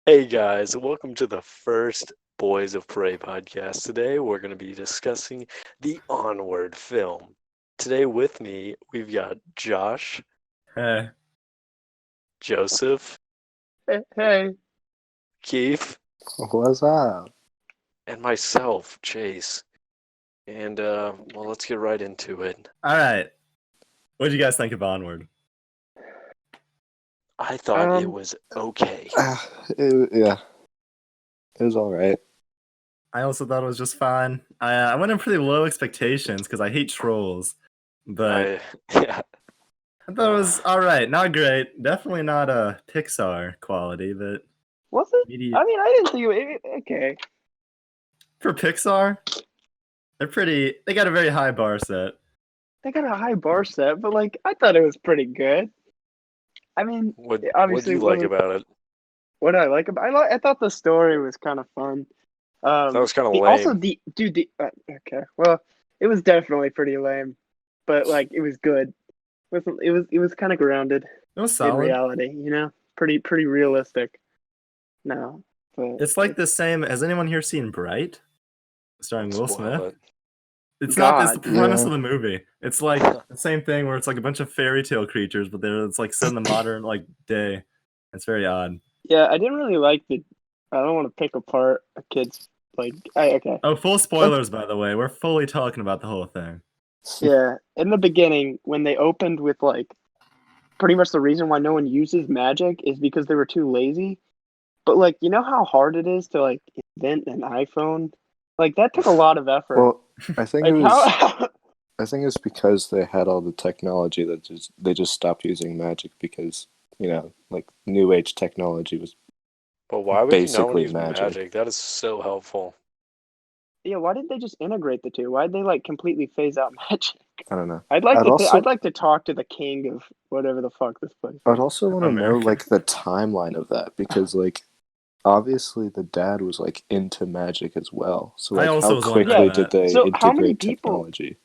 Hey guys, welcome to the first Boys of Prey podcast. Today we're going to be discussing the Onward film. Today with me, we've got Josh, Hey, Joseph, Hey, Keith, What's up? and myself, Chase. And, well, let's get right into it. all right. What did you guys think of Onward? I thought it was okay. Yeah, it was all right. I also thought it was just fine. I went in pretty low expectations because I hate trolls, but Yeah, I thought it was all right. Not great. Definitely not a Pixar quality, but was it? maybe I mean, I didn't think it. Okay, for Pixar, they're pretty. They got a very high bar set. they got a high bar set, but like I thought it was pretty good. I mean, what'd obviously, you like about it? what did I like about? I thought the story was kind of fun. That was kind of lame. Also, okay, well, it was definitely pretty lame, but like it was good. It was kind of grounded It was in solid. reality, pretty realistic. No, but It's like the same. Has anyone here seen Bright, starring Will Spoil Smith? it. It's not. It's the God, premise yeah. of the movie. It's like the same thing where it's like a bunch of fairy tale creatures, but it's like set in the modern like day. It's very odd. yeah, I didn't really like the. I don't want to pick apart a kid's okay. Oh, full spoilers, by the way. We're fully talking about the whole thing. Yeah, in the beginning, when they opened with like, pretty much the reason why no one uses magic is because they were too lazy. But like, you know how hard it is to like invent an iPhone? Like that took a lot of effort. Well, I think Like it was. how? I think it's because they had all the technology that they just stopped using magic because like new age technology was But why would you not want to basically use magic. magic? That is so helpful. Yeah, why didn't they just integrate the two? Why'd they like completely phase out magic? I don't know. I'd like I'd to. also- I'd like to talk to the king of whatever the fuck this place. I'd also want to know America. like the timeline of that because like obviously the dad was like into magic as well. So I like also how was wondering quickly that. did they So how many integrate people- technology?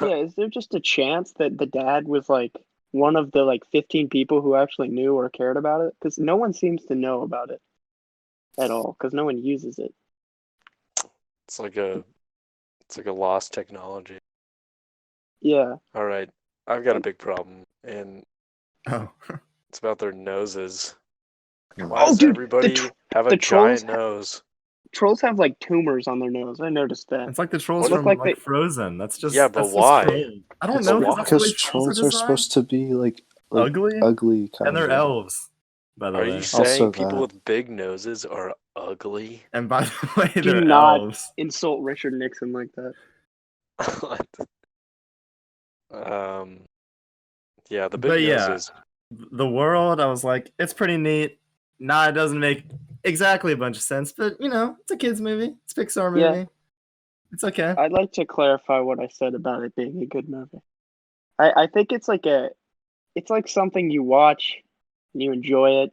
Yeah, is there just a chance that the dad was like one of the like 15 people who actually knew or cared about it? Because no one seems to know about it at all. Because no one uses it. It's like a lost technology. Yeah. All right, I've got a big problem, and Oh, it's about their noses. Why Oh, does dude, everybody have a the trolls giant nose? Trolls have like tumors on their nose. I noticed that. it's like the trolls What look from like like they- Frozen. That's just Yeah, but that's just why? trolls. I don't It's know why? because that's the way Because trolls are supposed to be like ugly, ugly kind and they're of. elves, by the Are way. you saying Also people that. with big noses are ugly? And by the way, Do they're not- elves. Insult Richard Nixon like that. Yeah, the big But yeah, noses. the world, I was like, it's pretty neat. Nah, it doesn't make exactly a bunch of sense, but it's a kids movie. It's a Pixar Yeah. movie. It's okay. I'd like to clarify what I said about it being a good movie. I think it's like something you watch and you enjoy it,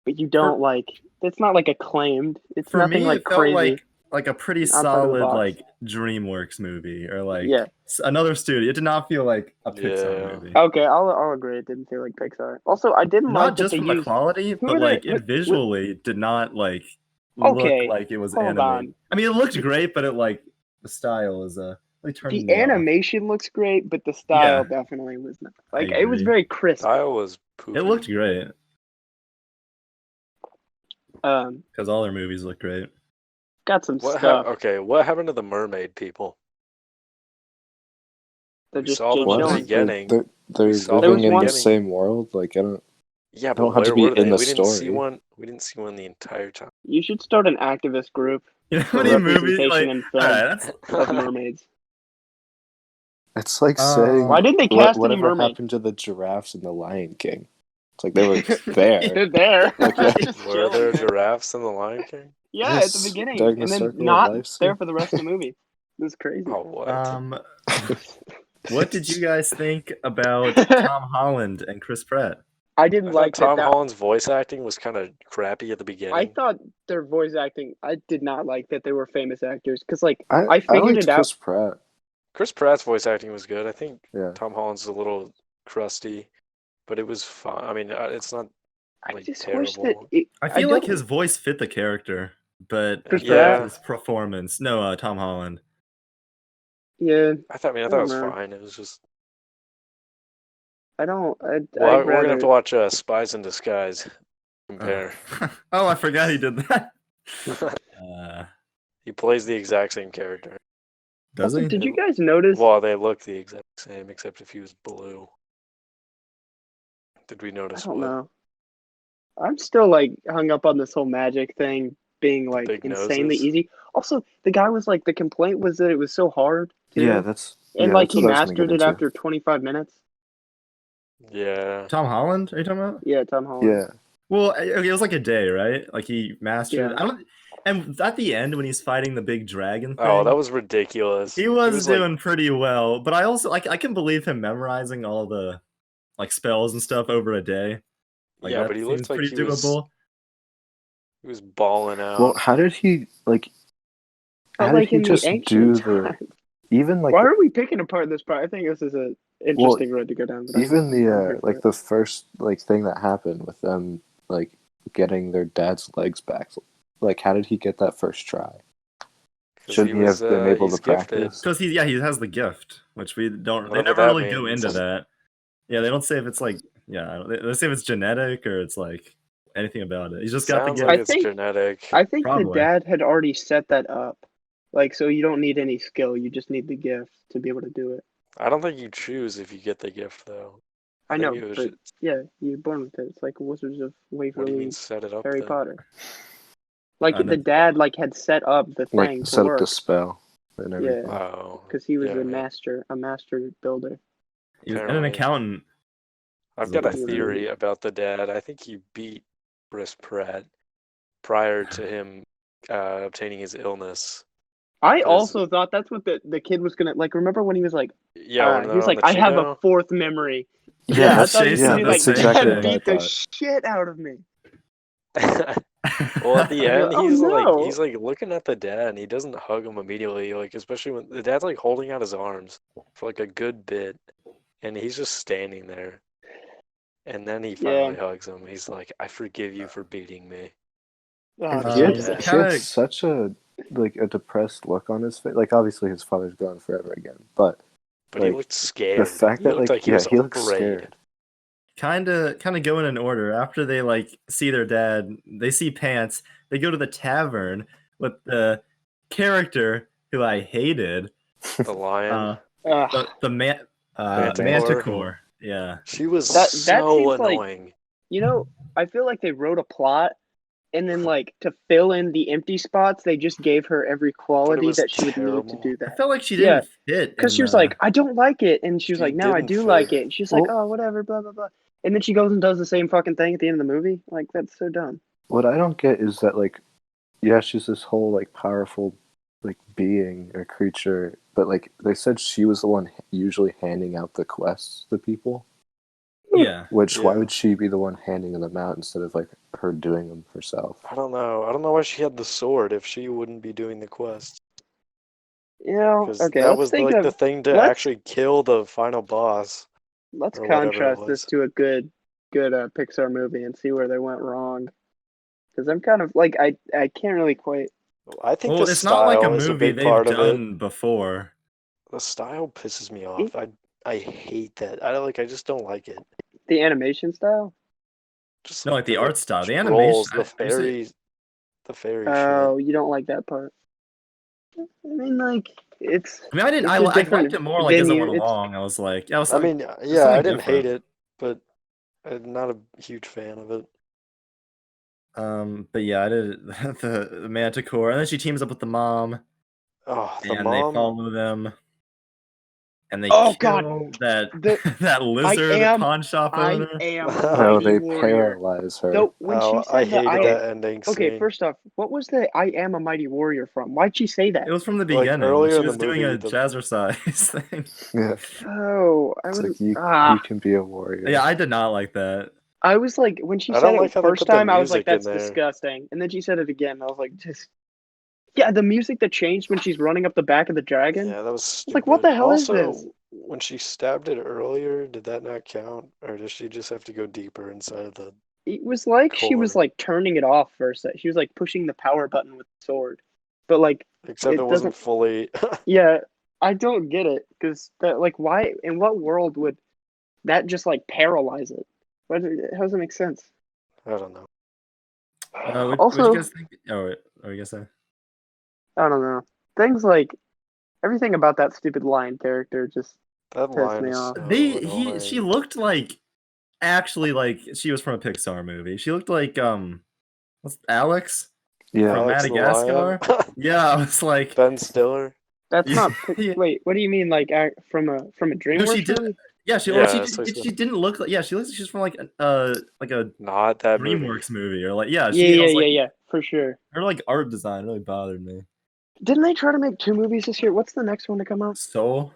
but you don't like. It's not like acclaimed. It's For nothing me, like it felt crazy. like a pretty Outside of the solid box. like DreamWorks movie or like Yeah. another studio. It did not feel like a Pixar Yeah. movie. Okay, I'll agree. It didn't feel like Pixar. Also, I didn't Not like that just they from the used. quality, Who but are like they- it visually did not like Okay, look like it was hold animated. on. I mean, it looked great, but it like the style is really turning The me off. animation looks great, but the style definitely was not. Like it was agree. very crisp. Style was poopy. It looked great Um, because all their movies look great. got some What stuff. okay, what happened to the mermaid people? They're We just saw them in the chilling. beginning. They're We saw them living in in the the beginning. same world. Like I don't. Yeah, They don't but have to where be were in they? the We didn't see story. one. We didn't see one the entire time. You should start an activist group You know how for many movies representation like in all film right, that's of mermaids. It's like saying Why didn't they cast any whatever mermaid? happened to the giraffes in the Lion King? It's like they were there. They're there. Okay. Just Were there chilling. giraffes in the Lion King? Yeah, at the Yes, beginning, during the and then Circle of not Life scene. there for the rest of the movie. It was crazy. Oh, what? What did you guys think about Tom Holland and Chris Pratt? I didn't I like thought Tom that. Holland's voice acting was kind of crappy at the beginning. I thought their voice acting. I did not like that they were famous actors because, like, I I figured liked it out. Chris Pratt. Chris Pratt's voice acting was good. I think Yeah. Tom Holland's a little crusty, but it was fun. I mean, it's not I like just wish that terrible. I feel like don't- his voice fit the character, but Chris Yeah. his performance. No, Tom Holland. Yeah, I thought it don't was know. fine. It was just. I don't. I'd Well, we're gonna rather. have to watch Spies in Disguise. Compare. Oh, I forgot he did that. He plays the exact same character. Does Also, he? did you guys notice? Well, they look the exact same, except if he was blue. Did we I notice don't what? know. I'm still like hung up on this whole magic thing being like big insanely noses? easy. Also, the guy was like, the complaint was that it was so hard too, Yeah, that's and yeah, like that's he what I was gonna mastered get it into. after 25 minutes. Yeah. Tom Holland? Are you talking about? Yeah, Tom Holland. Yeah, Well, okay, it was like a day, right? Like he mastered. Yeah. I don't. And at the end, when he's fighting the big dragon thing, Oh, that was ridiculous. he was like, doing pretty well. But I also like I can believe him memorizing all the like spells and stuff over a day. Like yeah, that but he seems looked like pretty he was balling out. well, how did he like? But How like did he in the just do ancient the times. even like Why are we picking apart this part? I think this is a interesting road to go down. But even I'm here the for like it. the first like thing that happened with them like getting their dad's legs back? Like, how did he get that first try? 'Cause Shouldn't he have been able he's to gifted. practice? because he has the gift, which we don't. They Whatever never that really go means. into that. Yeah, they don't say if it's like they say if it's genetic or it's like anything about it. He's just got the Sounds gift. like I it's think- genetic. I think the Probably. dad had already set that up. Like, so you don't need any skill. You just need the gift to be able to do it. I don't think you choose if you get the gift, though. I know, think it was but just- yeah, you're born with it. It's like Wizards of What do you Waverly, mean set it up? Harry then? Potter. Like I know. the dad, like had set up the thing Like to set work up the spell and everything. Oh, because he was yeah, a master builder. He was, and an apparently. accountant. I've got a Yeah. theory about the dad. I think he beat Chris Pratt prior to him obtaining his illness. I 'Cause- also thought that's what the kid was gonna like. Remember when he was like, Yeah, when he they're was on like, the I have a Cheeto. fourth memory. Yeah, I that's thought he was gonna be like, the same exactly "Dad what thing. I beat the thought. shit out of me." Well, at the end, Oh, he's no. he's like looking at the dad, and he doesn't hug him immediately. Like, especially when the dad's like holding out his arms for like a good bit, and he's just standing there. And then he finally hugs him. He's like, "I forgive you for beating me." Oh, He had, Jesus. he had Kinda- such a depressed look on his face. Like, obviously his father's gone forever again, but But he Like, looked scared. the fact He that looked like he was he looks afraid. scared. kind of going in order. After they like see their dad, they see Pants. They go to the tavern with the character who I hated, The lion. the Manticore. Manticore. Yeah, She was That so seems like- annoying. You know, I feel like they wrote a plot, and then like to fill in the empty spots, they just gave her every quality was that she would need to terrible. do I that. felt like she didn't fit Because in she was the- like, I don't like it, and she was She like, no, I didn't do fit. like it. And she's like, Well- oh, whatever, blah blah blah. And then she goes and does the same fucking thing at the end of the movie. Like, that's so dumb. What I don't get is that like, yeah, she's this whole like powerful like being or creature, but like they said she was the one usually handing out the quests to people. yeah. Which why Yeah. would she be the one handing them out instead of like her doing them herself? I don't know. I don't know why she had the sword if she wouldn't be doing the quest. You know, Because okay, that let's was think like of the thing to let's- actually kill the final boss. let's or whatever it contrast was. this to a good Pixar movie and see where they went wrong. Because I'm kind of like I can't really quite. I think Well, the it's not like a style is a movie big they've part of it. done before. The style pisses me off. I hate that. I just don't like it. The animation style? Just No, like the art style, the trolls, animation. the fairy Oh, you don't like that part. I mean, like it's. I mean, I didn't. It's I a liked different it more like as it venue. went It's- along. I was like, shit. I mean, yeah, I something didn't hate different. it, but I'm not a huge fan of it. But yeah, I did the Manticore, and then she teams up with the mom, Oh, the and mom. they follow them, and they Oh, kill God. that The- that lizard am- pawn shop I owner. am a No, mighty they warrior. paralyze her. Though when Oh, she I said that, hated I that ending okay. scene. First off, what was the "I am a mighty warrior" from? Why'd she say that? It was from the Like, beginning. earlier She in the was doing movie, a the- jazzercise thing. Yeah, Oh, I it's was like you ah. can be a warrior. Yeah, I did not like that. I was like, when she I said don't it like how they first put the time, I was like, music in that's there. disgusting. And then she said it again. And I was like, just yeah, the music that changed when she's running up the back of the dragon. Yeah, that was was like, what the stupid. hell is Also, this? when she stabbed it earlier, did that not count, or does she just have to go deeper inside of the? It was like she was Core. like turning it off for a sec. She was like pushing the power button with the sword, but like Except it it wasn't doesn't. fully. Yeah, I don't get it because that like why in what world would that just like paralyze it? What how does it make sense? I don't know. What'd you Also, guys think? Oh, wait, what were you gonna say? I don't know. Things like everything about that stupid lion character just That pissed line me is off. so She annoying. looked like actually like she was from a Pixar movie. She looked like what's Alex Yeah, from Alex the Lion. Madagascar? Yeah, I was like, Ben Stiller. That's yeah, not. yeah. Wait, what do you mean? Like from a No, she DreamWorks did. movie? Yeah, she well, Yeah, it's like she didn't look like. Yeah, she looks like she's from like a not that movie. DreamWorks movie or like yeah. Yeah, She I yeah, was yeah, like yeah, for sure. her like art design really bothered me. Didn't they try to make 2 movies this year? What's the next one to come out? Soul,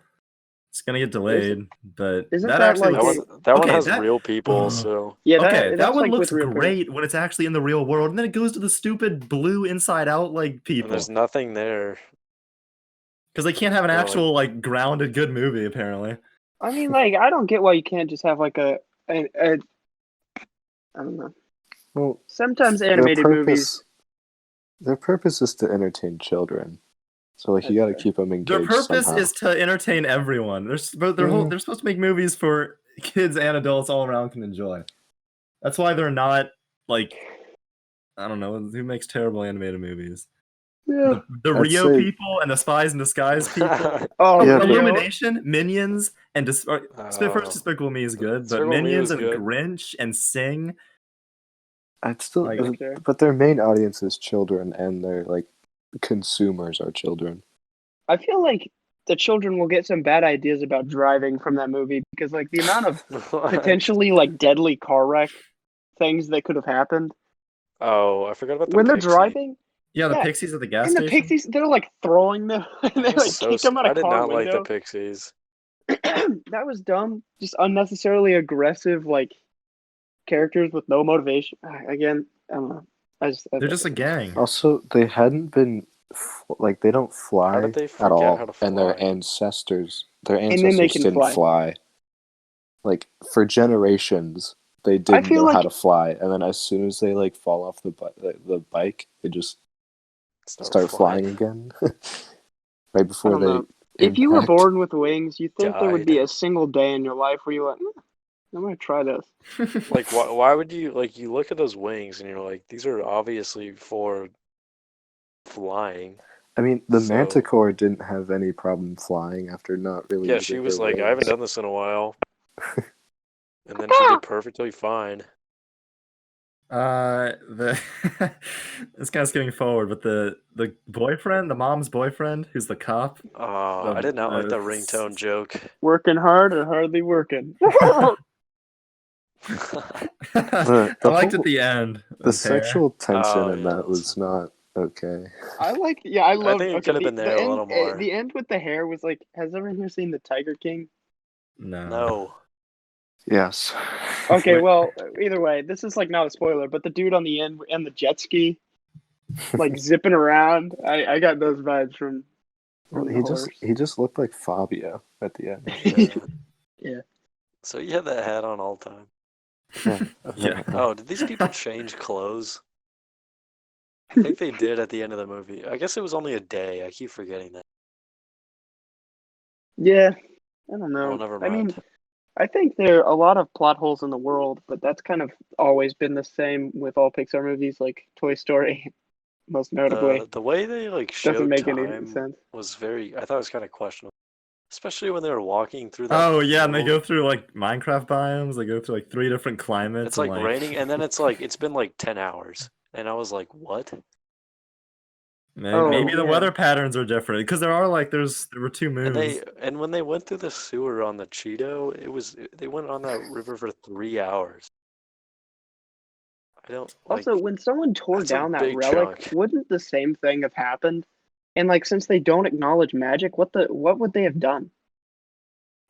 it's gonna get Is delayed, but isn't that that actually like That looks a one okay. has That real people, so yeah okay, that that's one like with looks real people. great when it's actually in the real world, and then it goes to the stupid blue Inside Out like and people there's nothing there. because they can't have an They're like- actual like grounded good movie apparently. I mean, like I don't get why you can't just have like a I don't know. well, Sometimes their animated movies. purpose is to entertain children. So like you That's got to fair. keep them engaged Their purpose somehow. is to entertain everyone. They're Yeah. they're supposed to make movies for kids and adults all around can enjoy. That's why they're not like I don't know who makes terrible animated movies. Yeah. The I'd Rio say- people and the Spies in Disguise people. Oh, Yeah, Rio. Illumination, Minions, and first Despicable Me is good, but Despicable Me Minions was and good. Grinch and Sing. I'd still, Like- Okay. but their main audience is children, and their like consumers are children. I feel like the children will get some bad ideas about driving from that movie because like the amount of potentially like deadly car wreck things that could have happened Oh, I forgot about the when they're Pixie. driving. Yeah, the Yeah, Pixies at the gas And the station. Pixies, they're like throwing them and they That was like so kick them out I of did car not like the window. Pixies. That was dumb. Just unnecessarily aggressive, like characters with no motivation. Again, I don't know. They're just a gang. Also, they hadn't been like they don't fly did they at forget all, how to and their fly? ancestors then they can didn't fly. fly. Like for generations, they didn't feel know how like- to fly, and then as soon as they like fall off the bike, they just start flying again. Right I before don't they know. If you were impact. born with wings, you think there would be Died. a single day in your life where you went, I'm gonna try this. Like, why would you, like, you look at those wings and you're like, these are obviously for flying. I mean, the So- Manticore didn't have any problem flying after not really. Yeah, using she her was like, I wings. haven't done this in a while. And then she did perfectly fine. The it's kind of skipping forward, but the boyfriend, the mom's boyfriend, who's the cop. I did not like that ringtone joke. Working hard or hardly working. I liked whole- at the end. The his hair. sexual tension Oh, in yeah, that was not okay. I love. think it Okay, could have been there a little more. The end with the hair was like. Has everyone here seen the Tiger King? No. Yes. Okay, well, either way, this is like not a spoiler, but the dude on the end and the jet ski, like zipping around. I got those vibes from. Well, the horse. he just looked like Fabio at the end. Yeah. Yeah. So you had that hat on all the time. Yeah. Oh, did these people change clothes? I think they did at the end of the movie. I guess it was only a day. I keep forgetting that. Yeah, I don't know. Well, never I mean, mind. I think there are a lot of plot holes in the world, but that's kind of always been the same with all Pixar movies, like Toy Story, most notably. The way they like Doesn't showed make any time sense. was very. I thought it was kind of questionable, especially when they were walking through that. Oh yeah, and they go field. through like Minecraft biomes. They go through like 3 different climates. It's like and, raining, and then it's like it's been like 10 hours, and I was like, what? Maybe the yeah. weather patterns are different because there were 2 And moons. and when they went through the sewer on the Cheeto, they went on that river for 3 hours. I don't like. Also, when someone tore that's a down that big relic, chunk. wouldn't the same thing have happened? And like, since they don't acknowledge magic, what would they have done?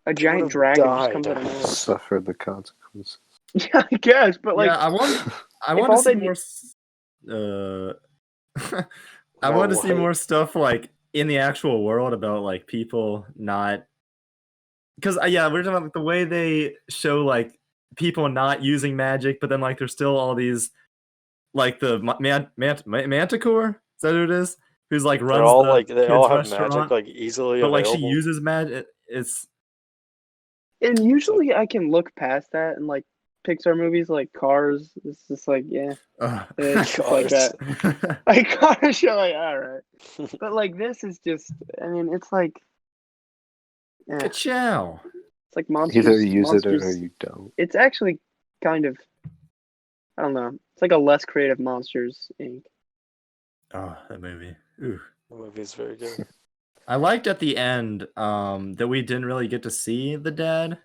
A They giant would've dragon just comes died. out of nowhere. Suffered the consequences. Yeah, I guess, but like, yeah, I want if to all see they more. I More want to see what? more stuff like in the actual world about like people not. Because yeah, we're talking about like, the way they show like people not using magic, but then like there's still all these like the Manticore. Is that who it is? Who's like They're runs all the like they kids' all have restaurant, magic like easily but like she available. uses magic. It's And usually I can look past that in like Pixar movies like Cars. It's just like, yeah, it's just like Cars. that. Like Cars, you're like, all right. But like this is just, I mean, it's like, yeah, Ka-chow. it's like monsters. Either you use it or monsters. you don't. It's actually kind of, I don't know. It's like a less creative Monsters Inc. Oh, that movie. Ooh. The movie's very good. I liked at the end that we didn't really get to see the dad,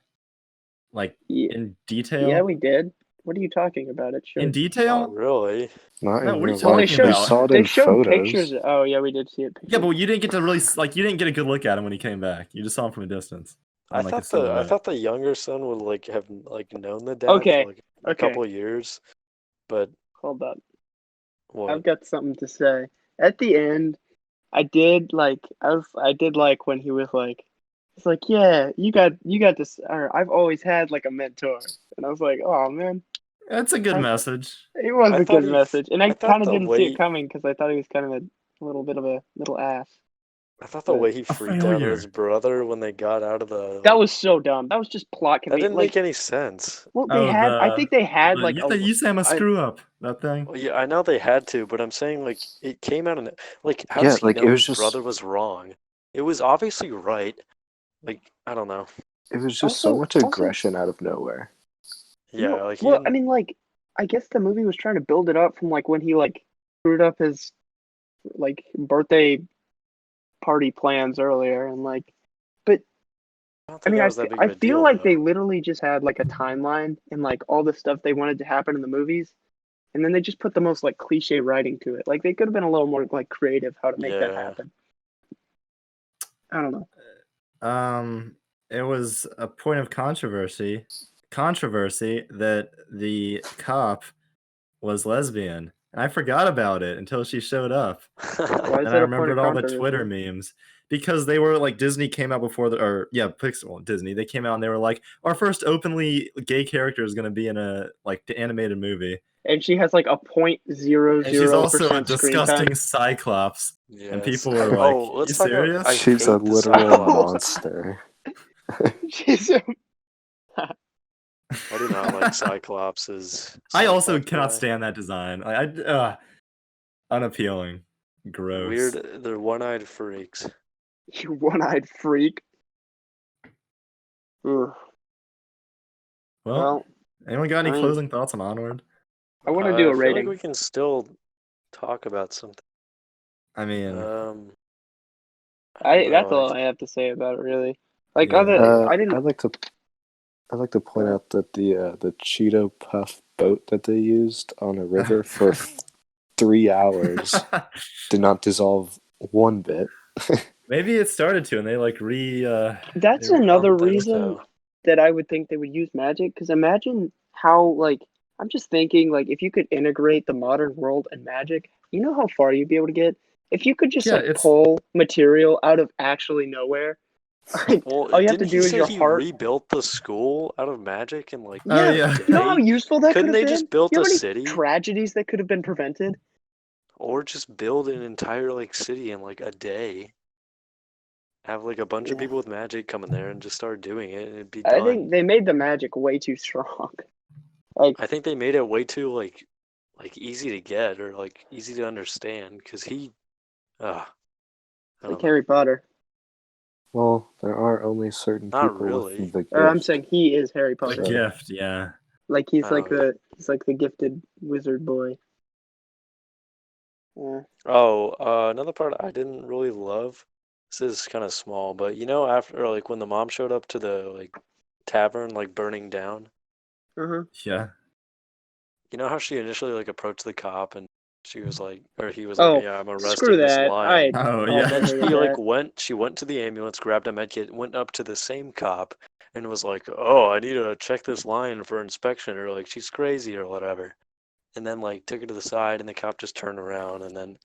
like Yeah, in detail. yeah, we did. What are you talking about? It showed In detail? Not really. Not No, in what are real you Well, they life. talking showed We about? saw it they in showed photos. pictures. Oh yeah, we did see it. Yeah, but you didn't get to really like you didn't get a good look at him when he came back. You just saw him from a distance. I On, like, a thought I silhouette. thought the younger son would like have like known the dad Okay, for like a okay. couple of years, but Hold up. what? I've got something to say. At the end, I did like when he was like, it's like, yeah, you got this. Or I've always had like a mentor, and I was like, oh man, That's a good I- message. it was I a thought good he- message, and I I thought kind of the didn't see way- it coming because I thought he was kind of a little bit of a little ass. I thought the But- way he freaked out failure. his brother when they got out of the That was so dumb. That was just plot that convenience. didn't Like, make any sense. well, they had. I think they had like you say I'm a I- screw up. That thing. Well, yeah, I know they had to, but I'm saying like it came out in like how Yeah, does he like, know it was his just- brother was wrong? It was obviously right. Like I don't know. It was just so Also- much also- aggression out of nowhere. Yeah, No, like he well, didn't- I mean, like, I guess the movie was trying to build it up from like when he like screwed up his like birthday party plans earlier, and like, but I don't I think mean, that was that big of I a feel deal, like though. they literally just had like a timeline and like all the stuff they wanted to happen in the movies, and then they just put the most like cliche writing to it. Like they could have been a little more like creative how to make that Yeah. happen. I don't know. It was a point of controversy that the cop was lesbian. And I forgot about it until she showed up. Why is And that I a point remembered of all the controversy? Twitter memes because they were like Disney came out before Pixar, well, Disney. They came out and they were like, our first openly gay character is going to be in a like the animated movie. And she has like a .00% And she's also a screen time. disgusting cyclops. And Yes. people were like, "Oh, let's you talk about- serious? I She's hate a the literal Cyclops. monster. She's I do not like Cyclopses. I also Cyclops cannot guy. stand that design. Unappealing. Gross. Weird. They're one-eyed freaks. you one-eyed freak. Ugh. Well, Well, anyone got any I mean- closing thoughts on Onward? I want to do a I feel rating. like we can still talk about something. I mean, That's don't know, all I have to say about it, really. Like Yeah. other, I didn't. I'd like to point out that the Cheeto Puff boat that they used on a river for 3 hours did not dissolve one bit. maybe it started to, and they like That's they were another I think reason so. that I would think they would use magic. Because imagine how, like, I'm just thinking, like, if you could integrate the modern world and magic, you know how far you'd be able to get. If you could just Yeah, like it's- pull material out of actually nowhere. Like, Well, all you have to didn't do he is say your he heart. rebuilt the school out of magic and like? Oh, yeah. You know how useful that could Couldn't have they been? just build you know a how many city? tragedies that could have been prevented? Or just build an entire like city in like a day. Have like a bunch of Yeah. people with magic come in there and just start doing it, and it'd be I done. think they made the magic way too strong. Like, I think they made it way too like easy to get or like easy to understand because he, I don't like know. Harry Potter. Well, there are only certain Not people really. with the gift. Or I'm saying he is Harry the Potter. gift, yeah. Like he's Oh, like yeah. the gifted wizard boy. Yeah. Oh, another part I didn't really love. This is kind of small, but you know, after like when the mom showed up to the like tavern, like burning down. Uh-huh. Yeah. You know how she initially like approached the cop and she was like, or he was Oh, like, "Yeah, I'm arresting Screw this that. lion." Oh, I yeah. And then hated she like that. she went to the ambulance, grabbed a med kit, went up to the same cop, and was like, "Oh, I need to check this lion for inspection," or like she's crazy or whatever. And then like took her to the side, and the cop just turned around, and then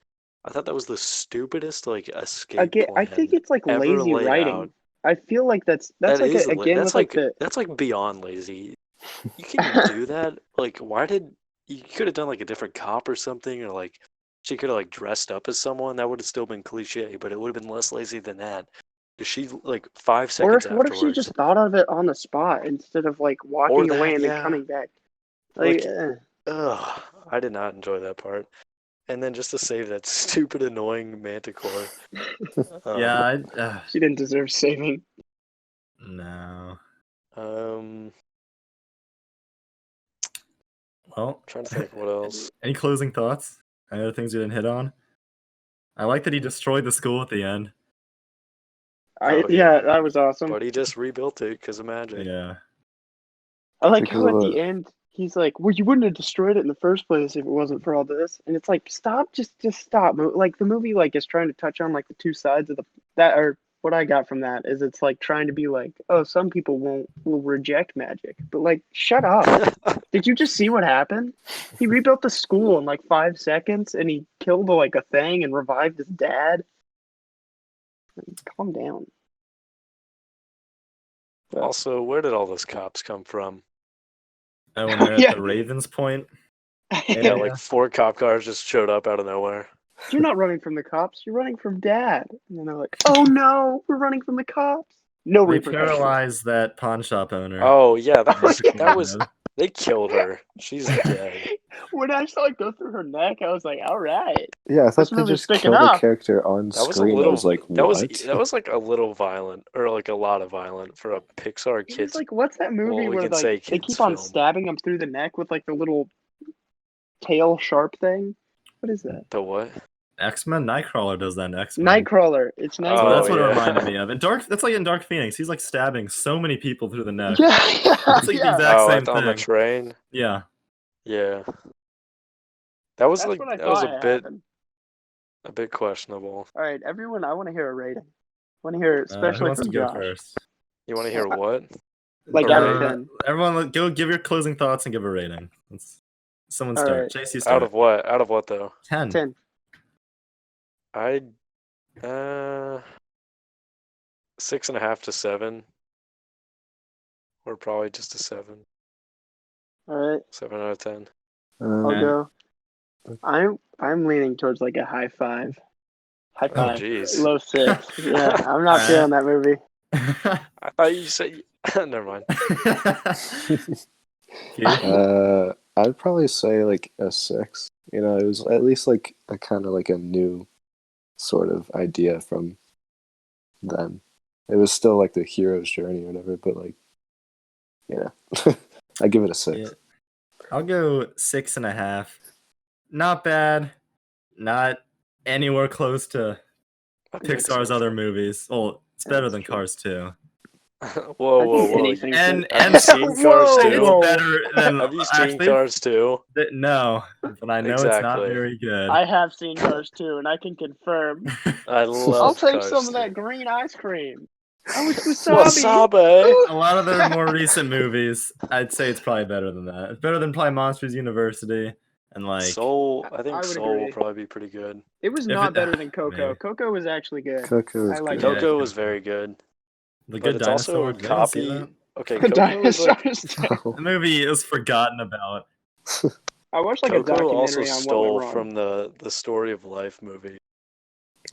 I thought that was the stupidest like escape Again, I plan think it's like ever lazy laid writing. out. I feel like that's That like is again that's with like the that's like beyond lazy. you can do that. Like, why did you could have done like a different cop or something, or like she could have like dressed up as someone. That would have still been cliche, but it would have been less lazy than that. Because she like 5 seconds What if she afterwards, just thought of it on the spot instead of like or walking away that, and then yeah. coming back? Like, Like, ugh, I did not enjoy that part. And then just to save that stupid, annoying Manticore. Yeah, she didn't deserve saving. no. I'm Well, trying to think what else. any closing thoughts? Any other things you didn't hit on? I like that he destroyed the school at the end. Oh, Yeah, that was awesome. But he just rebuilt it because of magic. Yeah. I like Because how at of the end he's like, "Well, you wouldn't have destroyed it in the first place if it wasn't for all this." And it's like, stop, just stop. Like the movie, like is trying to touch on like the two sides of that. Or what I got from that is it's like trying to be like, oh, some people will reject magic, but like, shut up. Did you just see what happened? He rebuilt the school in like 5 seconds, and he killed like a thing and revived his dad. Calm down. Also, where did all those cops come from? Oh, when they're Yeah. at the Ravens Point. Yeah, like 4 cop cars just showed up out of nowhere. You're not running from the cops. You're running from Dad. And then they're like, "Oh no, we're running from the cops." No They repercussions. paralyzed that pawn shop owner. Oh yeah, that Basically was dead. they killed her. She's dead. When I saw it go through her neck, I was like, "All right." Yeah, I thought This they movie's just picking killed up. a character on That was a screen. I little. was like, that what? was like a little violent, or like a lot of violent for a Pixar It was kids. like, what's that movie Well, we where can say like they kids keep on film. stabbing him through the neck with like the little tail sharp thing? What is that? The what? X-Men Nightcrawler does that in X-Men. Nightcrawler. It's So Nightcrawler. that's what yeah. it reminded me of. And that's like in Dark Phoenix. He's like stabbing so many people through the neck. Yeah, It's like the yeah. exact Oh, same on the thing. train. Yeah. Yeah. That was That's like what I that was thought happened. a bit questionable. All right, everyone. I want to hear a rating. I want to hear, Who especially wants to from go Josh. first? You want to hear what? Like A out rating? of 10. Everyone, go give your closing thoughts and give a rating. Someone All start. right. Chase, you Out start. of what? Out of what though? 10. 10. I'd 6.5 to 7, or probably just a 7. All right. 7 out of 10. I'll Okay. go. I'm leaning towards like a high 5. High Oh, 5. jeez. Low 6. Yeah, I'm not Alright. feeling that movie. I thought you said. Never mind. Keith? I'd probably say like a 6. You know, it was at least like a kind of like a new sort of idea from them. It was still like the hero's journey or whatever, but like, you know, I give it a 6. Yeah. I'll go 6.5. Not bad. Not anywhere close to Pixar's other movies. Well, it's better than true. Cars 2. Whoa. Anything And Have you seen Cars Whoa, 2? it's whoa. better than Have you seen actually, Cars 2? No, but I know it's not Exactly. very good. I have seen Cars 2, and I can confirm. I love I'll take Cars some of 2. that green ice cream. Oh, it's wasabi. Wasabi! A lot of their more recent movies, I'd say it's probably better than that. It's better than probably Monsters University and like Soul, I I think would Soul will agree. probably be pretty good. It was If not it- better than Coco. maybe. Coco was actually good. Coco is I like good. Yeah, Coco was very good. The But Good it's also a Dinosaur. Did anyone see copy. that? Okay, The Coco is like. dinosaurs. The movie is forgotten about. I watched like a Coco also documentary on what stole went wrong. from the Story of Life movie.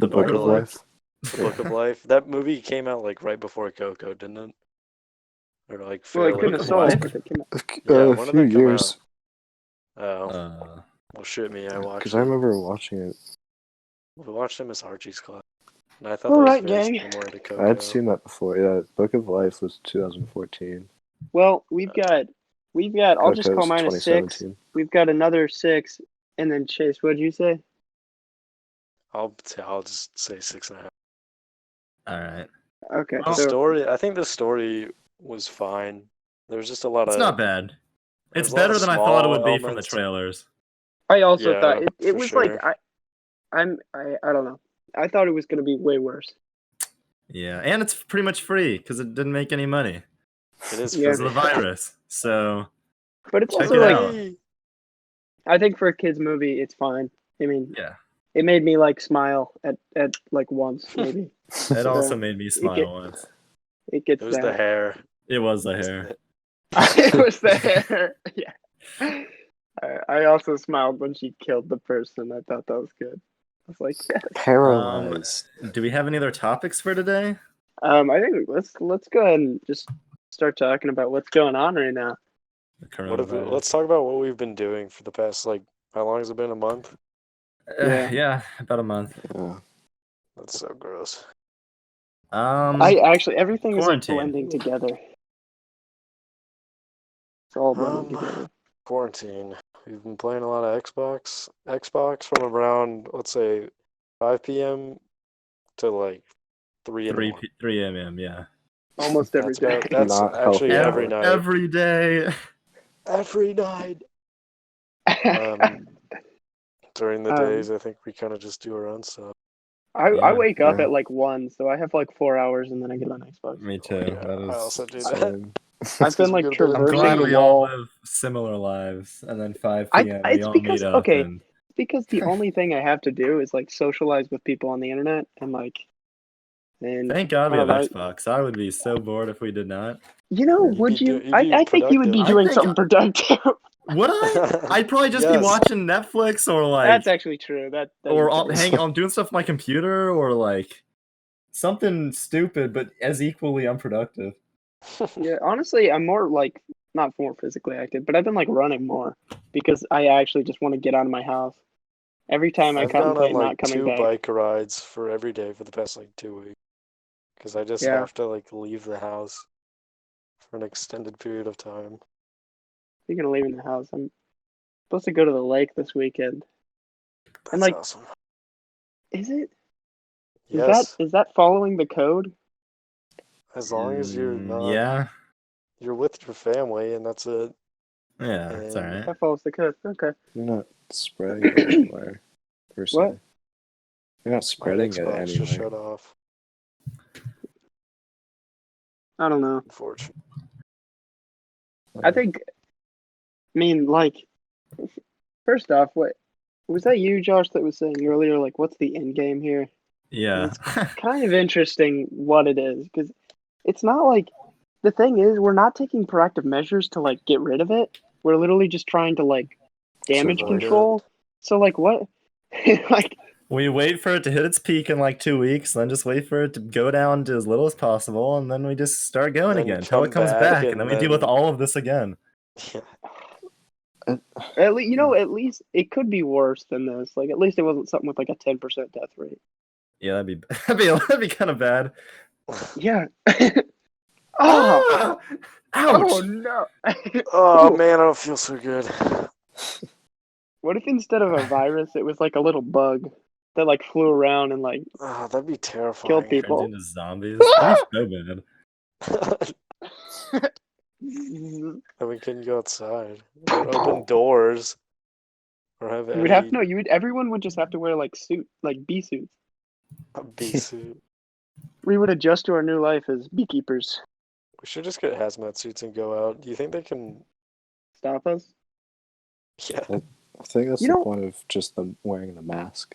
The Book of Really? Life. The Book of Life. That movie came out like right before Coco, didn't it? Or like Well, it fairly couldn't have of sold. Life? If it came out. Yeah, A when did few that come years. Oh, Uh, well, shit me, I watched Because it. I remember watching it. We watched him as Archie's class, and I thought All that right, was very gang. similar to Coco. I had seen that before. Yeah, Book of Life was 2014. Well, we've got. I'll just call Coco's mine a 6. 2017. We've got another 6, and then Chase. What'd you say? I'll just say 6.5. all right. Okay, The so story, I think the story was fine. There was just a lot It's of. not bad. There's It's a lot better of than I thought it small would be from the elements. trailers. I also Yeah, thought it for was sure. like I don't know. I thought it was gonna be way worse. Yeah, and it's pretty much free because it didn't make any money It is Yeah. because of the virus. So But it's Check also it like out. I think for a kids movie, it's fine. I mean, yeah, it made me like smile at like once maybe. it also made me smile get- once. It gets It was that. the hair. It was the It was hair. It was there. Yeah. I also smiled when she killed the person. I thought that was good. I was like, yes. Paralyzed. Do we have any other topics for today? I think let's go ahead and just start talking about what's going on right now. Let's talk about what we've been doing for the past, like, how long has it been? A month? Yeah, about a month. Yeah. That's so gross. I actually everything is like quarantine. blending together. It's all blending together. Quarantine. We've been playing a lot of Xbox from around, let's say, 5 p.m. to like 3 in the morning. 3 a.m. Yeah. Almost every day. That's Not actually healthy every night. Every day. Every night. During the days, I think we kind of just do our own stuff. I wake up Yeah. at like 1, so I have like 4 hours, and then I get on Xbox. Me too. Yeah, That is... I also do that. Same. I've been like I'm I'm traversing glad the we all wall. live similar lives, and then 5 p.m. we It's all because meet up. okay, And... because the only thing I have to do is like socialize with people on the internet and like. And Thank God we have I Xbox. I would be so bored if we did not. You know, You'd would be you? you'd be I think you would be productive. doing I think something productive. Would I? I'd probably just be Yes. watching Netflix or like, That's actually true. That or is true. I'm doing stuff on my computer or like something stupid, but as equally unproductive. Yeah, honestly, I'm more like not more physically active, but I've been like running more because I actually just want to get out of my house. Every time I I've gone contemplate on like not coming 2 back. bike rides for every day for the past like 2 weeks because I just Yeah. have to like leave the house for an extended period of time. Speaking of leaving the house, I'm supposed to go to the lake this weekend. That's And like, awesome. is it? Yes, Is that following the code? as long as you're not, Yeah. you're with your family and that's it. Yeah, it's And alright. That follows the code. Okay. You're not spreading it anywhere, per se. What? You're not my spreading it Xbox just anywhere. shut off, I don't know. unfortunately. I mean, like, first off, what was that you, Josh, that was saying earlier? Like, what's the end game here? Yeah. Kind of interesting what it is because it's not like the thing is we're not taking proactive measures to like get rid of it. We're literally just trying to like damage Survive control. So like what? Like We wait for it to hit its peak in like 2 weeks, then just wait for it to go down to as little as possible, and then we just start going Then again until it come comes back, back, and then we deal with all of this again. Yeah. at least at least it could be worse than this. Like at least it wasn't something with like a 10% death rate. Yeah, that'd be kind of bad. Yeah. Ah! Ouch! Oh no. Oh man, I don't feel so good. What if instead of a virus it was like a little bug that like flew around and like Oh, that'd be terrifying. killed Turns people? into zombies. That'd be so bad. And we couldn't go outside or open doors or have You would have everyone would just have to wear like bee suits. a bee suit. We would adjust to our new life as beekeepers. We should just get hazmat suits and go out. Do you think they can? Stop us? Yeah. I think that's You the know- point of just them wearing the mask.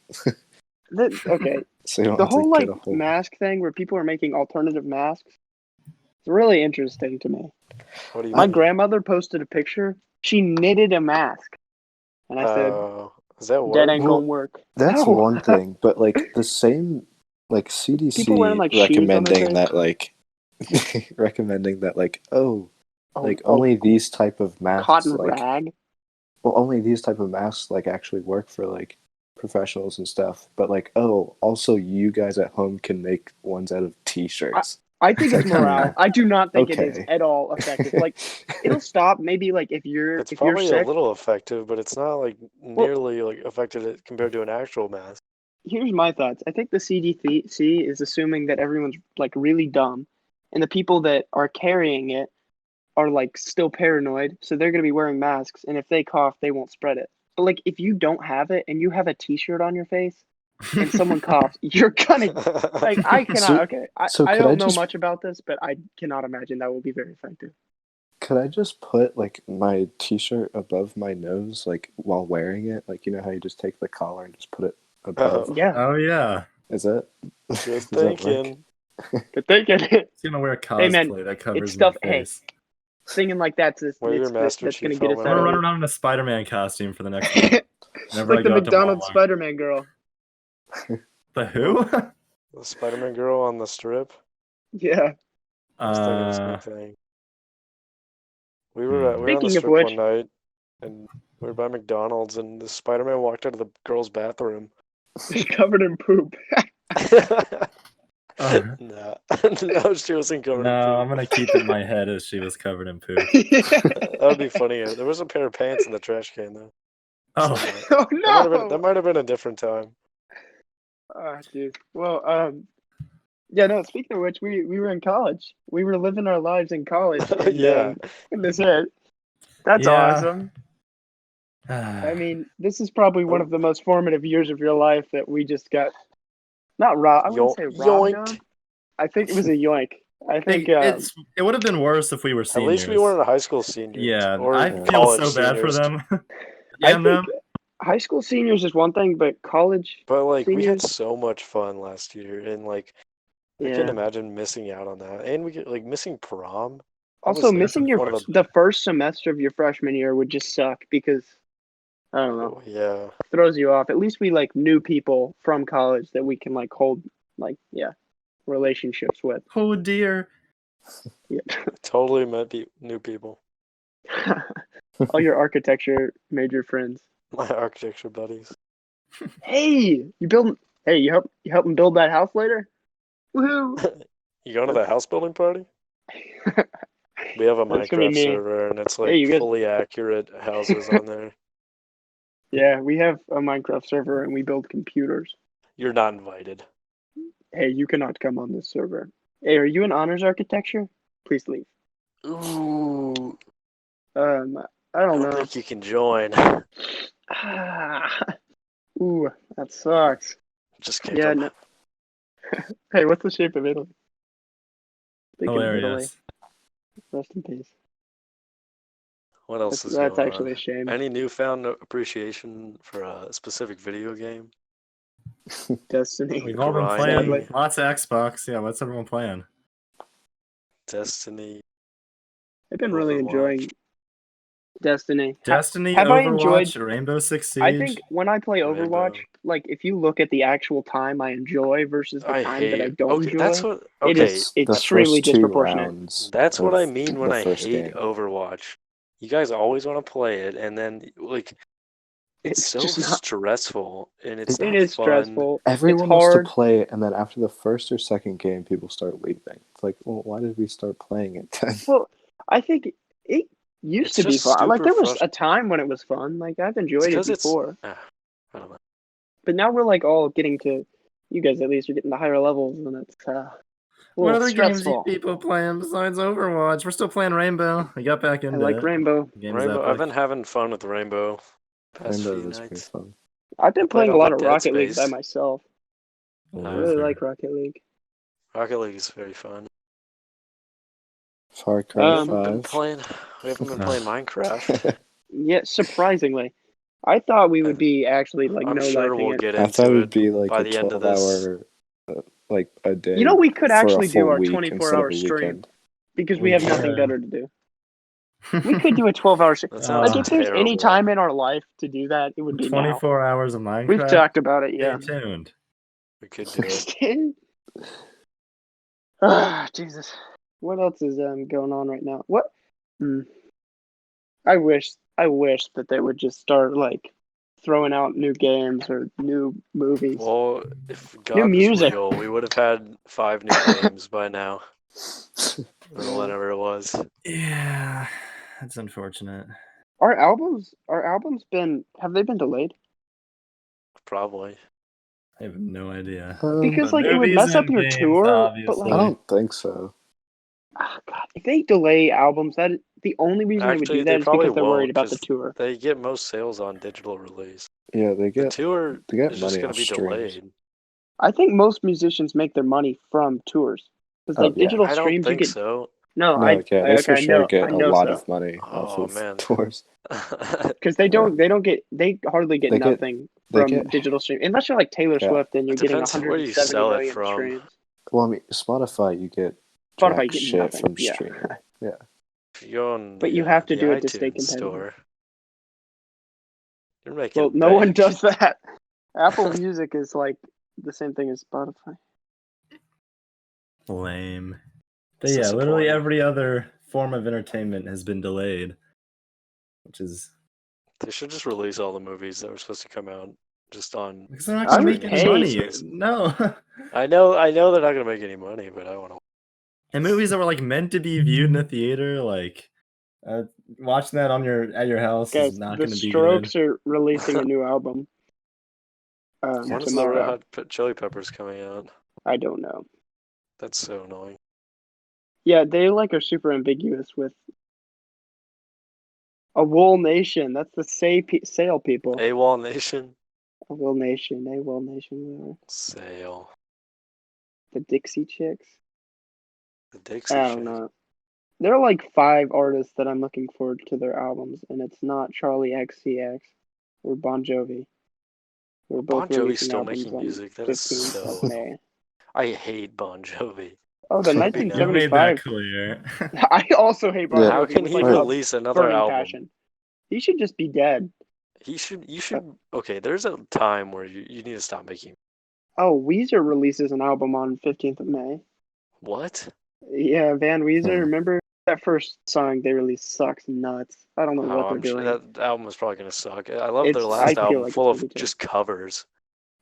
Okay, So you don't the have to whole get like a whole mask thing where people are making alternative masks. It's really interesting to me. What do you My mean? grandmother posted a picture. She knitted a mask, and I said, Is that "That work? ain't gonna work." That's No. one thing, but like the same, like CDC People wearing, like, shoes on their recommending face. that, like recommending that, like like Oh, only these type of masks, cotton like rag. well, only these type of masks like actually work for like professionals and stuff. But like, oh, also you guys at home can make ones out of T-shirts. I think it's Like, morale. I do not think it is okay. at all effective. Like it'll stop maybe like if you're It's if you're probably a sick. little effective, but it's not like nearly like effective compared to an actual mask. Here's my thoughts. I think the CDC is assuming that everyone's like really dumb, and the people that are carrying it are like still paranoid, so they're gonna be wearing masks, and if they cough, they won't spread it. But like if you don't have it and you have a T-shirt on your face and someone coughs, you're gonna like I cannot. So- Okay, I so could don't I know just- much about this, but I cannot imagine that will be very effective. Could I just put like my T-shirt above my nose, like while wearing it? Like you know how you just take the collar and just put it above? Yeah, Oh yeah. Is that? Good Does that work? thinking. but they get it. He's gonna wear Hey, man, cosplay that covers stuff- my hey, face. singing like that's Wear your Master that's gonna Chief get us helmet I'm out gonna of run here. around in a Spider-Man costume for the next week. Whenever I Like the go out to McDonald's Walmart. Spider-Man girl. The who? The Spider-Man girl on the strip. Yeah. I was thinking the same thing. We were on the Speaking of strip which- one night, and we were by McDonald's, and the Spider-Man walked out of the girl's bathroom. She's covered in poop. No, no, she wasn't covered in No, poop. I'm gonna keep it in my head as she was covered in poop. That would be funny. There was a pair of pants in the trash can, though. Oh, Oh no! That might have been a different time. Oh, dude. Well, yeah, no. Speaking of which, we were in college. We were living our lives in college. And, Yeah. and this it. That's Yeah. awesome. I mean, this is probably one of the most formative years of your life that we just got. Not robbed. I wouldn't say robbed Yoinked. of. I think it was a yoink. I think. it would have been worse if we were At seniors. least we weren't high school seniors. Yeah, or I feel college so bad for seniors. them. I and them. think high school seniors is one thing, but college. But like we had seniors? so much fun last year, and like I Yeah. can't imagine missing out on that. And we get like missing prom. That Also, was, like, missing one of the first semester of your freshman year would just suck because I don't know, yeah. throws you off. At least we like knew people from college that we can like hold relationships with. Oh dear. Yeah. Totally met new people. All your architecture major friends. My architecture buddies. Hey, you help them build that house later? Woohoo! You going to the house building party? We have a That's gonna be Minecraft me. server, and it's like Hey, you guys- fully accurate houses on there. Yeah, we have a Minecraft server and we build computers. You're not invited. Hey, you cannot come on this server. Hey, are you in honors architecture? Please leave. Ooh, I don't I don't know. think you can join. Ooh, that sucks. Just kidding. Yeah. No. Hey, what's the shape of Italy? Speaking of Italy, Hilarious. rest in peace. What else is That's going actually on? a shame. Any newfound appreciation for a specific video game? Destiny. We've all been Grinding. playing lots of Xbox. Yeah, what's everyone playing? Destiny. I've been really Overwatch. enjoying Destiny. Destiny, have I Overwatch, enjoyed- Rainbow Six Siege. I think when I play Rainbow. Overwatch, like if you look at the actual time I enjoy versus the time that I don't okay, enjoy, that's what. it Okay, is the extremely first two disproportionate. rounds that's what I of mean when the I first hate game. Overwatch. You guys always want to play it, and then like it's so just not. stressful, and it's It not is fun. stressful. Everyone it's wants to hard. play it, and then after the first or second game, people start leaving. It's like, well, why did we start playing it then? Well, I think it used It's to be just fun. Like super there was a time when it was fun. Like I've enjoyed it before. I don't know. But now we're like all getting to, you guys at least are getting to higher levels, and it's a What little other games stressful. you people playing besides Overwatch? We're still playing Rainbow. We got back I into like it. Rainbow. Game is Rainbow. I've epic. been having fun with Rainbow past Rainbow few is pretty nights. fun. I've been Played playing a on lot the of Dead Rocket League by Space. myself. I Nice. really like Rocket League. Rocket League is very fun. Far We Cry haven't been 5. playing. We haven't been playing Minecraft. Yeah, surprisingly, I thought we would be actually like I'm no sure lifing we'll it. get I thought it into would it be like by a the end of this. 12-hour, like a day. You know, we could for a actually do full our week 24-hour instead of a stream weekend. because we We have nothing could. better to do. We could do a 12-hour stream. That Uh, sounds Like if there's any terrible. time in our life to do that, it would be now. 24 hours of Minecraft. We've talked about it. Yeah. Stay tuned. We could do it. Jesus. What else is going on right now? What? I wish that they would just start like throwing out new games or new movies. Well, if God New was music. real, we would have had 5 new games by now. Or whatever it was. Yeah, that's unfortunate. Our albums have they been delayed? Probably. I have no idea. Because But like it would movies mess up and your games, tour, but obviously. like I don't think so. God, if they delay albums, that the only reason they would Actually, do they that is probably because they're worried won't, about the 'cause tour. They get most sales on digital release. Yeah, they The get tour they get is just money going off to be streams. delayed. I think most musicians make their money from tours because Oh, like yeah. digital I don't streams, you think get so. no. No, they for sure I get a know lot so. of money off Oh, of man. tours. Because they hardly get They get- nothing they from get- digital stream unless you're like Taylor Yeah. Swift and you're It getting depends where you 170 sell it million from. streams. Well, I mean, Spotify, you get Spotify, jack you get shit nothing. from Yeah. streaming. Yeah. If you go on But you have to the do it to stay iTunes competitive. store, you're making Well, no one bank. does that. Apple Music is like the same thing as Spotify. Lame. But It's yeah, literally disappointing. every other form of entertainment has been delayed, which is They should just release all the movies that were supposed to come out just on. because they're not I gonna would make any pay money. to. No. I know they're not gonna make any money, but I want to. And movies that were like meant to be viewed in the theater, like watching that at your house is Guys, not the going to be good. Strokes are releasing a new album When's the Red tomorrow. Hot Chili Peppers coming out? I don't know. That's so annoying. Yeah, they like are super ambiguous with a Wool Nation. That's the Sale people. AWOL Nation. A Wool Nation, whatever. Sale. The Dixie Chicks. The Dixie I don't Chicks. know. There are like 5 artists that I'm looking forward to their albums, and it's not Charlie XCX or Bon Jovi. We're both Bon Jovi's releasing still albums making on music. That is 15th so. of May. I hate Bon Jovi. Oh, the Should be You made that 1975. clear. I also hate Bon Yeah. Jovi. How can with, he like, a release another burning album? passion. He should just be dead. You should. Okay, there's a time where you need to stop making. Oh, Weezer releases an album on 15th of May. What? Yeah, Van Weezer. Hmm. Remember that first song they released sucks nuts. I don't know what they're I'm sure doing. that album is probably gonna suck. I love their I last feel album, like full it's of gonna be just covers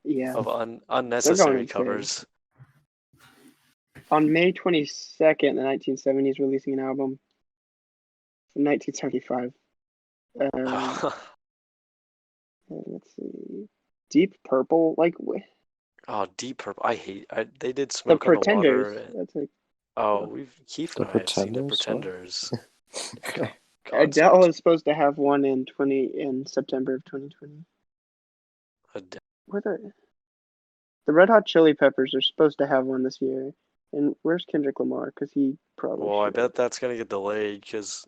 Yeah. of They're unnecessary going covers. On May 22nd, the 1970s, releasing an album from 1975. Let's see. Deep Purple, like Oh, Deep Purple. They did the Smoke on the Pretenders. Water. That's like Keith The and I have seen the Pretenders? What? Pretenders. Adele concert. is supposed to have one in September of 2020. Adele. Where the Red Hot Chili Peppers are supposed to have one this year. And where's Kendrick Lamar? Because he probably. Well, I should bet have. that's gonna get delayed because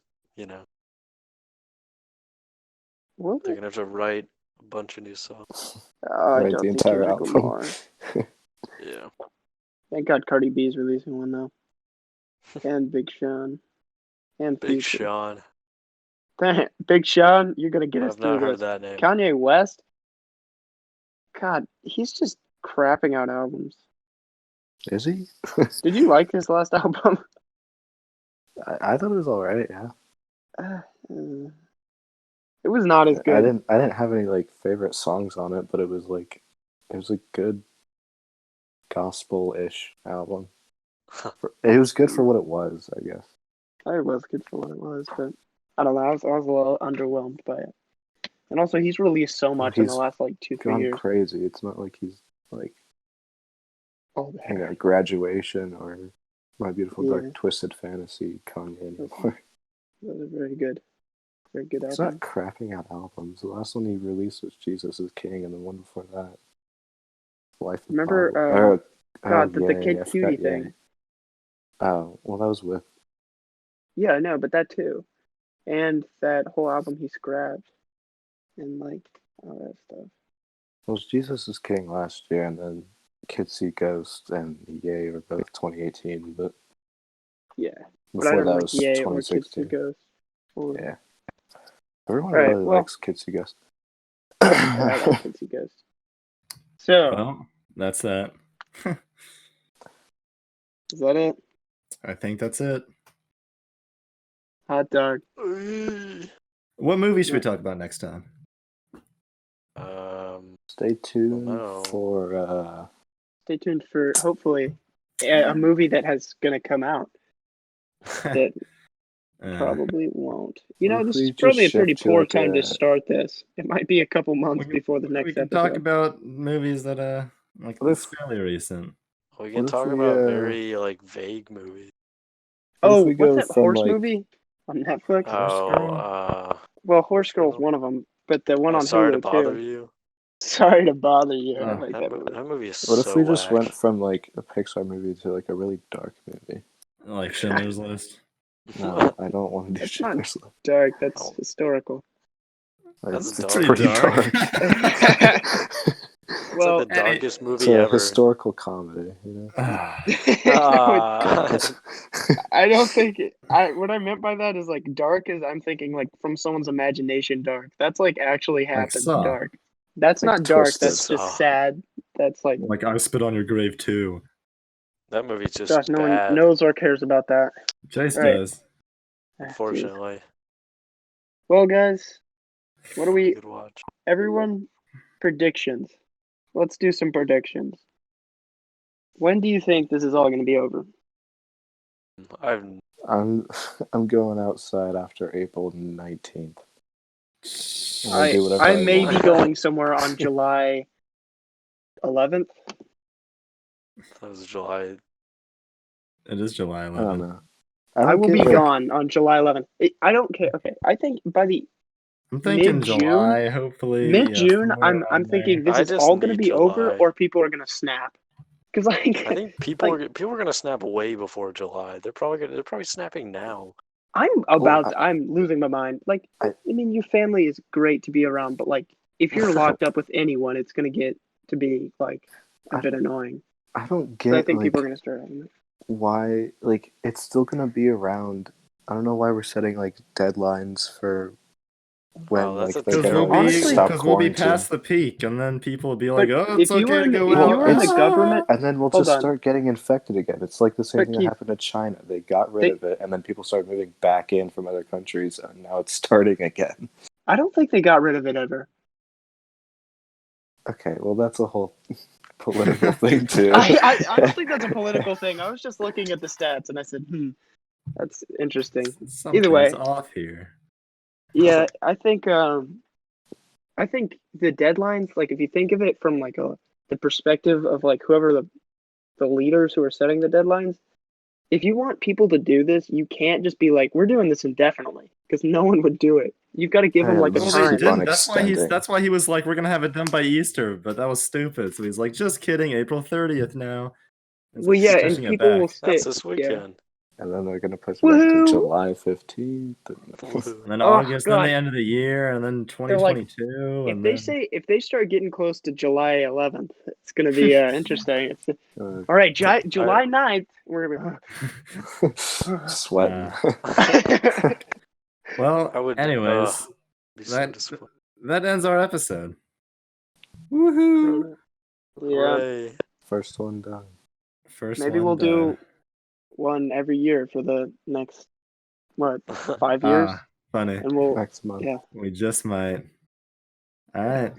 Will they're it? gonna have to write a bunch of new songs. I Write don't the think entire Kendrick album. Lamar. Yeah. Thank God Cardi B is releasing one though. And Big Sean. And Big Future. Sean. Big Sean, you're gonna get us I've through not heard this. that name. Kanye West. God, he's just crapping out albums. Is he? Did you like his last album? I thought it was alright. Yeah. It was not as good. I didn't have any like favorite songs on it, but it was a good gospel-ish album. It was good for what it was, I guess. It was good for what it was, but I don't know. I was a little underwhelmed by it. And also, he's released so much in the he's last like 2-3 Gone years. crazy. It's not like he's like Oh, Graduation or My Beautiful Yeah. Dark Twisted Fantasy Kanye anymore. those are very good. Very good He's album. not crapping out albums. The last one he released was Jesus is King, and the one before that, Life of Remember, Pablo. the Kid I Cutie forgot, thing. yeah. Oh, well, that was with. Yeah, I know, but that too. And that whole album he scrapped. And like all that stuff. It was Jesus is King last year, and then Kids See Ghost and Yay were both 2018, but Yeah. But I before don't that like was Yay or Kids See 2016. Ghost. Yeah. Everyone All right, really well- likes Kids See Ghost. I like Kids See Ghost. So, Well, that's that. is that it? I think that's it. Hot dog. What movie should we talk about next time? Stay tuned no. for Stay tuned for hopefully a movie that has gonna come out that probably won't. You know, What if this we is probably a just pretty shift to, poor like, time to a- start this. It might be a couple months we before the next we can episode. talk about movies that like What it's if- fairly recent. We What can if talk we, about very like vague movies. what if Oh, we what's go that from, horse like- movie on Netflix? Oh, Well, Horse Girl's Girl? one of them, but the one on Sorry to Hulu bother too. you. Sorry to bother you. I Oh. like That, that movie. that movie is What if so we just whack. went from like a Pixar movie to like a really dark movie? Like Schindler's List. No, I don't want to do That's not Schindler's List. Dark. That's Oh. historical. That's It's dark. pretty Dark. dark. It's Well, like the darkest It's movie a ever. historical comedy, you know. Ah, no, it's- Ah. I don't think what I meant by that is like dark is I'm thinking like from someone's imagination dark. That's like actually like happened Saw. dark. That's Like not dark. Twisted. That's just Saw. sad. That's like Like I spit on your grave too. That movie's just Josh. No one bad, knows or cares about that. Chase Right. does. Ah, jeez. unfortunately. Well, guys, what do we? Good watch. Everyone, predictions. Let's do some predictions. When do you think this is all going to be over? I'm I'm going outside after April 19th. I'll do whatever I may want. be going somewhere on July 11th. that was July. It is July I 11th. don't know. I will get, be like- gone on July 11th. I don't care. Okay, I think by the I'm thinking mid-June- July, hopefully. mid-June, somewhere I'm around thinking there. this I is just all going to need be over, July. or people are going to snap. Because like I think people Like- are gonna snap way before July. They're probably snapping now. I'm losing my mind. Like I mean, your family is great to be around, but like if you're locked up with anyone, it's going to get to be like a bit annoying. I don't So get I think like people are going to start having it. why like it's still gonna be around. I don't know why we're setting like deadlines for when Wow, that's like a they're Because gonna we'll be Honestly- stop because we'll be quarantine. past the peak, and then people will be But like, "Oh, if it's you okay were to in- go if out." you were in the Ah! government- And then we'll Hold just on. start getting infected again. It's like the same But thing that Keith- happened to China. They got rid of it, and then people started moving back in from other countries, and now it's starting again. I don't think they got rid of it ever. Okay, well that's a whole political thing too. I don't think that's a political thing. I was just looking at the stats and I said, that's interesting. Something's way. off here. Yeah, I think the deadlines, like if you think of it from like the perspective of like whoever the leaders who are setting the deadlines, if you want people to do this, you can't just be like, we're doing this indefinitely, because no one would do it. You've got to give them Yeah, like a let's Well, they keep time. on didn't. extending. That's why he was like, "We're gonna have it done by Easter," but that was stupid. So he's like, "Just kidding, April 30th now." It's Well, like yeah, and pushing it people will back. stay. That's this Yeah. weekend. And then they're gonna push it back to Woohoo! July 15th. Woohoo. And then Oh, August, then God. the end of the year, and then 2022, and If they start getting close to July 11th, it's going to be interesting. It's all right. July 9th, we're gonna Sweating. be. well, I would. anyways, Be so that- disappointed. that ends our episode. Woohoo! Yeah, Hooray. First one done. First maybe one we'll done. do one every year for the next 5 years, Funny. and we'll Next month. yeah. We just might. All right.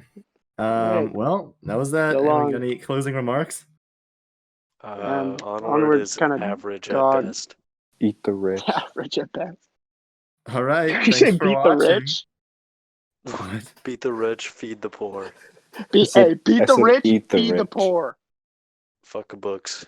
Right. Well, that was that. So Anyone long. got any closing remarks? Onward Onward's is kinda average dog. at best. Eat the rich. Average at best. All right. You Thanks said for beat watching. the rich. What? Beat the rich, feed the poor. Beat said- the I said rich, eat the feed the rich. poor. Fuck books.